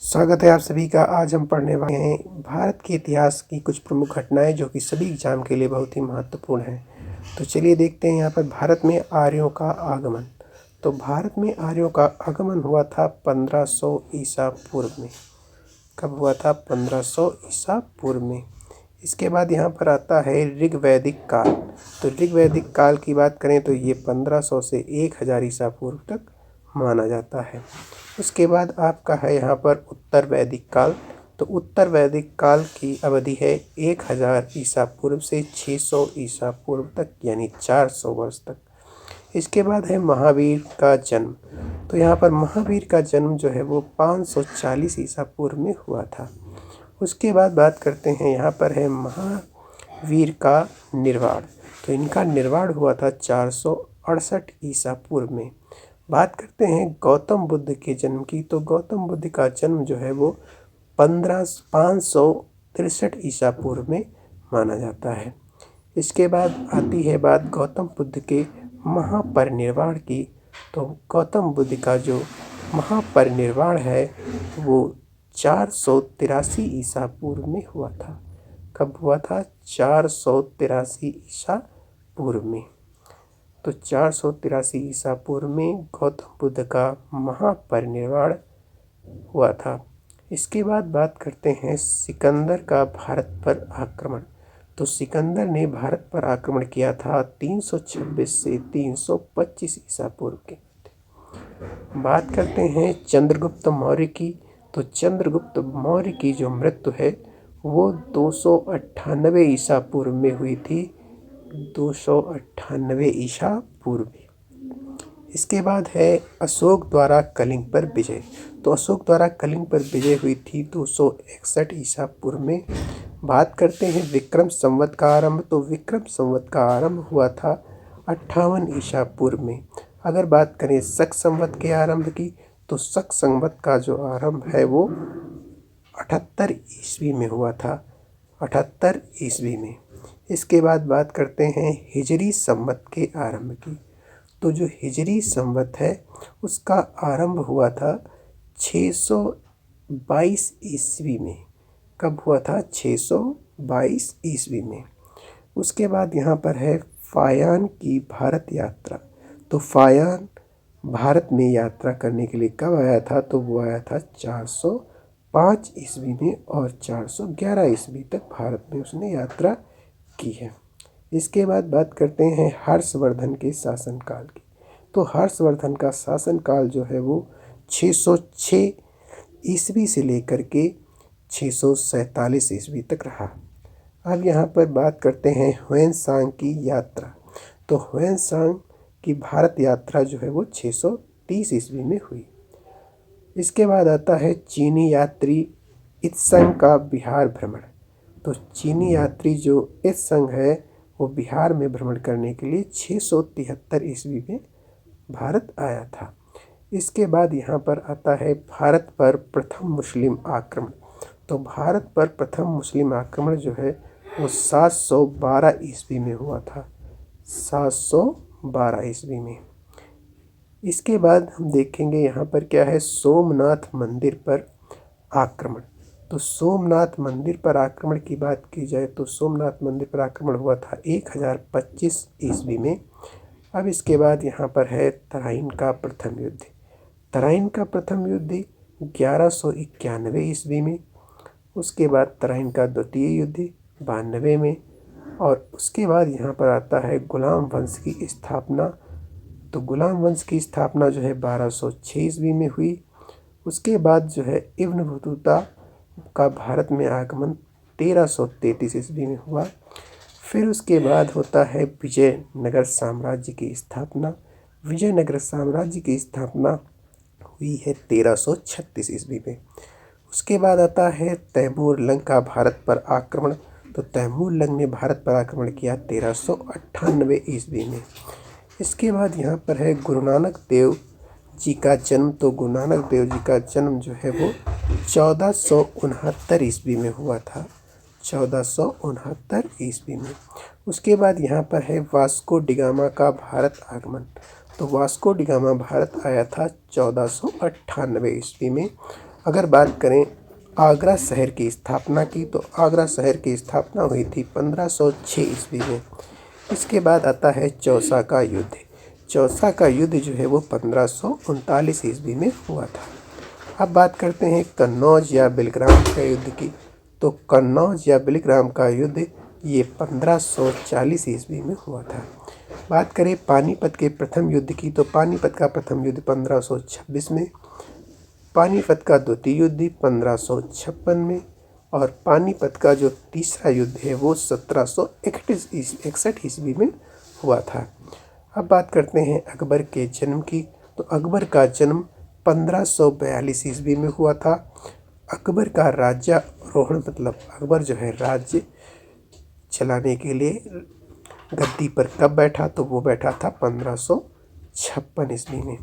स्वागत है आप सभी का। आज हम पढ़ने वाले हैं भारत के इतिहास की कुछ प्रमुख घटनाएं जो कि सभी एग्जाम के लिए बहुत ही महत्वपूर्ण हैं। तो चलिए देखते हैं यहाँ पर भारत में आर्यों का आगमन। तो भारत में आर्यों का आगमन हुआ था 1500 ईसा पूर्व में। कब हुआ था? 1500 ईसा पूर्व में। इसके बाद यहाँ पर आता है ऋग्वैदिक काल। तो ऋग्वैदिक काल की बात करें तो ये 1500 से 1000 ईसा पूर्व तक माना जाता है। उसके बाद आपका है यहाँ पर उत्तर वैदिक काल। तो उत्तर वैदिक काल की अवधि है 1000 ईसा पूर्व से 600 ईसा पूर्व तक, यानी 400 वर्ष तक। इसके बाद है महावीर का जन्म। तो यहाँ पर महावीर का जन्म जो है वो 540 ईसा पूर्व में हुआ था। उसके बाद बात करते हैं यहाँ पर है महावीर का निर्वाण। तो इनका निर्वाण हुआ था 468 ईसा पूर्व में। बात करते हैं गौतम बुद्ध के जन्म की। तो गौतम बुद्ध का जन्म जो है वो 563 ईसा पूर्व में माना जाता है। इसके बाद आती है बात गौतम बुद्ध के महापरिनिर्वाण की। तो गौतम बुद्ध का जो महापरिनिर्वाण है वो 483 ईसा पूर्व में हुआ था। कब हुआ था? 483 ईसा पूर्व में। तो 483 ईसा पूर्व में गौतम बुद्ध का महापरिनिर्वाण हुआ था। इसके बाद बात करते हैं सिकंदर का भारत पर आक्रमण। तो सिकंदर ने भारत पर आक्रमण किया था 326 से 325 ईसा पूर्व के। बात करते हैं चंद्रगुप्त मौर्य की। तो चंद्रगुप्त मौर्य की जो मृत्यु है वो 298 ईसा पूर्व में हुई थी। 298 ईसा पूर्व में। इसके बाद है अशोक द्वारा कलिंग पर विजय। तो अशोक द्वारा कलिंग पर विजय हुई थी 261 ईसा पूर्व में। बात करते हैं विक्रम संवत का आरंभ। तो विक्रम संवत का आरंभ हुआ था 58 ईसा पूर्व में। अगर बात करें शक संवत के आरंभ की तो शक संवत का जो आरंभ है वो 78 ईस्वी में हुआ था। 78 ईस्वी में। इसके बाद बात करते हैं हिजरी संवत के आरंभ की। तो जो हिजरी संवत है उसका आरंभ हुआ था 622 ईस्वी में। कब हुआ था? 622 ईस्वी में। उसके बाद यहाँ पर है फायान की भारत यात्रा। तो फायान भारत में यात्रा करने के लिए कब आया था? तो वो आया था 405 ईस्वी में और 411 ईस्वी तक भारत में उसने यात्रा की है। इसके बाद बात करते हैं हर्षवर्धन के शासनकाल की। तो हर्षवर्धन का शासनकाल जो है वो 606 ईस्वी से लेकर के 647 ईस्वी तक रहा। अब यहाँ पर बात करते हैं ह्वेन-सांग की यात्रा। तो ह्वेन-सांग की भारत यात्रा जो है वो 630 ईस्वी में हुई। इसके बाद आता है चीनी यात्री इत्संग का बिहार भ्रमण। तो चीनी यात्री जो इत्संग है वो बिहार में भ्रमण करने के लिए 673 ईस्वी में भारत आया था। इसके बाद यहाँ पर आता है भारत पर प्रथम मुस्लिम आक्रमण। तो भारत पर प्रथम मुस्लिम आक्रमण जो है वो 712 ईस्वी में हुआ था। 712 ईस्वी में। इसके बाद हम देखेंगे यहाँ पर क्या है, सोमनाथ मंदिर पर आक्रमण। तो सोमनाथ मंदिर पर आक्रमण की बात की जाए तो सोमनाथ मंदिर पर आक्रमण हुआ था 1025 ईस्वी में। अब इसके बाद यहाँ पर है तराइन का प्रथम युद्ध। तराइन का प्रथम युद्ध 1191 ईस्वी में। उसके बाद तराइन का द्वितीय युद्ध 92 में। और उसके बाद यहाँ पर आता है गुलाम वंश की स्थापना। तो गुलाम वंश की स्थापना जो है 1206 ईस्वी में हुई। उसके बाद जो है इब्न बतूता का भारत में आगमन 1333 ईस्वी में हुआ। फिर उसके बाद होता है विजयनगर साम्राज्य की स्थापना। विजयनगर साम्राज्य की स्थापना हुई है 1336 ईस्वी में। उसके बाद आता है तैमूर लंग का भारत पर आक्रमण। तो तैमूर लंग ने भारत पर आक्रमण किया 1398 ईस्वी में। इसके बाद यहाँ पर है गुरु नानक देव जी का जन्म। तो गुरु नानक देव जी का जन्म जो है वो 1469 ईस्वी में हुआ था। 1469 ईस्वी में। उसके बाद यहाँ पर है वास्को डिगामा का भारत आगमन। तो वास्को डिगामा भारत आया था 1498 ईस्वी में। अगर बात करें आगरा शहर की स्थापना की, तो आगरा शहर की स्थापना हुई थी 1506 ईस्वी में। इसके बाद आता है चौसा का युद्ध। चौसा का युद्ध जो है वो 1539 ईस्वी में हुआ था। अब बात करते हैं कन्नौज या बिलग्राम के युद्ध की। तो कन्नौज या बिलग्राम का युद्ध ये 1540 ईस्वी में हुआ था। बात करें पानीपत के प्रथम युद्ध की, तो पानीपत का प्रथम युद्ध 1526 में, पानीपत का द्वितीय युद्ध 1556 में, और पानीपत का जो तीसरा युद्ध है वो 1761 ईस्वी में हुआ था। अब बात करते हैं अकबर के जन्म की। तो अकबर का जन्म 1542 ईस्वी में हुआ था। अकबर का राज्यारोहण मतलब अकबर जो है राज्य चलाने के लिए गद्दी पर कब बैठा, तो वो बैठा था 1556 ईस्वी में।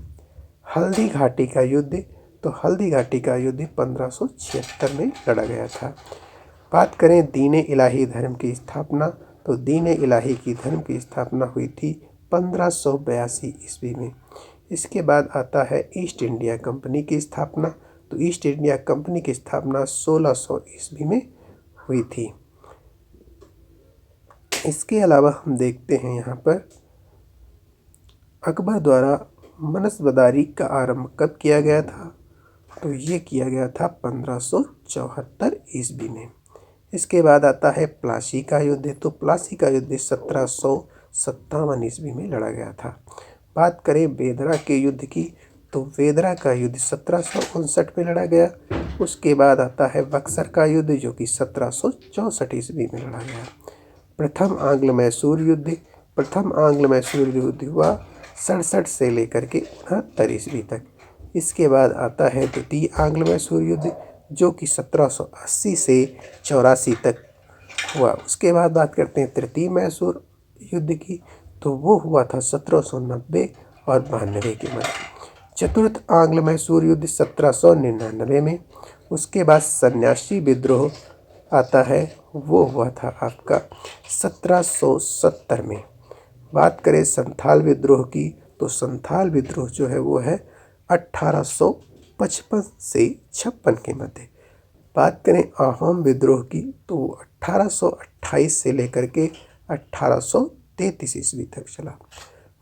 हल्दी घाटी का युद्ध, तो हल्दी घाटी का युद्ध 1576 में लड़ा गया था। बात करें दीन-ए इलाही धर्म की स्थापना, तो दीन-ए इलाही की धर्म की स्थापना हुई थी 1582 ईस्वी में। इसके बाद आता है ईस्ट इंडिया कंपनी की स्थापना। तो ईस्ट इंडिया कंपनी की स्थापना 1600 ईस्वी में हुई थी। इसके अलावा हम देखते हैं यहाँ पर अकबर द्वारा मनसबदारी का आरंभ कब किया गया था, तो ये किया गया था 1574 ईस्वी में। इसके बाद आता है प्लासी का युद्ध। तो प्लासी का युद्ध 1757 ईस्वी में लड़ा गया था। बात करें बेदरा के युद्ध की, तो बेदरा का युद्ध 1759 में लड़ा गया। उसके बाद आता है बक्सर का युद्ध जो कि 1764 ईस्वी में लड़ा गया। प्रथम आंग्ल मैसूर युद्ध, प्रथम आंग्ल मैसूर युद्ध हुआ 67 से लेकर के 69 ईस्वी तक। इसके बाद आता है द्वितीय आंग्ल मैसूर युद्ध जो कि 1780 से 84 तक हुआ। उसके बाद बात करते हैं तृतीय मैसूर युद्ध की, तो वो हुआ था 1790 और 92 के मध्य। चतुर्थ आंग्ल मैसूर युद्ध 1799 में। उसके बाद सन्यासी विद्रोह आता है, वो हुआ था आपका 1770 में। बात करें संथाल विद्रोह की, तो संथाल विद्रोह जो है वो है 1855 से 56 के मध्य। बात करें अहोम विद्रोह की, तो 1828 से लेकर के 1833 ईस्वी तक चला।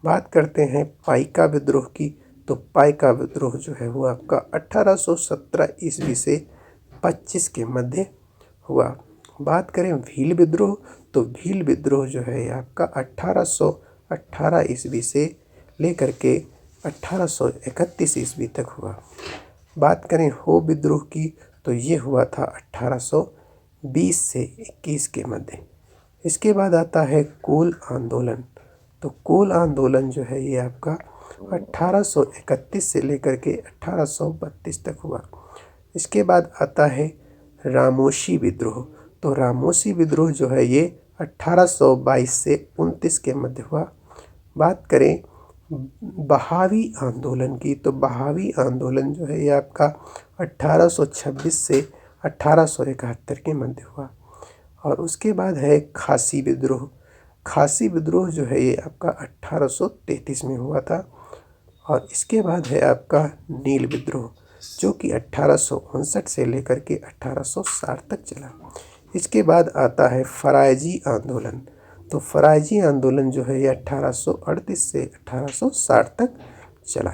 बात करते हैं पाइका विद्रोह की, तो पाइका विद्रोह जो है वो आपका 1817 ईस्वी से 25 के मध्य हुआ। बात करें भील विद्रोह, तो भील विद्रोह जो है आपका 1818 ईस्वी से लेकर के 1831 ईस्वी तक हुआ। बात करें हो विद्रोह की, तो ये हुआ था 1820 से 21 के मध्य। इसके बाद आता है कोल आंदोलन। तो कोल आंदोलन जो है ये आपका 1831 से लेकर के 1832 तक हुआ। इसके बाद आता है रामोशी विद्रोह। तो रामोशी विद्रोह जो है ये 1822 से 29 के मध्य हुआ। बात करें बहावी आंदोलन की, तो बहावी आंदोलन जो है ये आपका 1826 से 1871 के मध्य हुआ। और उसके बाद है खासी विद्रोह। खासी विद्रोह जो है ये आपका 1833 में हुआ था। और इसके बाद है आपका नील विद्रोह जो कि 1859 से लेकर के 1860 तक चला। इसके बाद आता है फरायजी आंदोलन। तो फरायजी आंदोलन जो है ये 1838 से 1860 तक चला।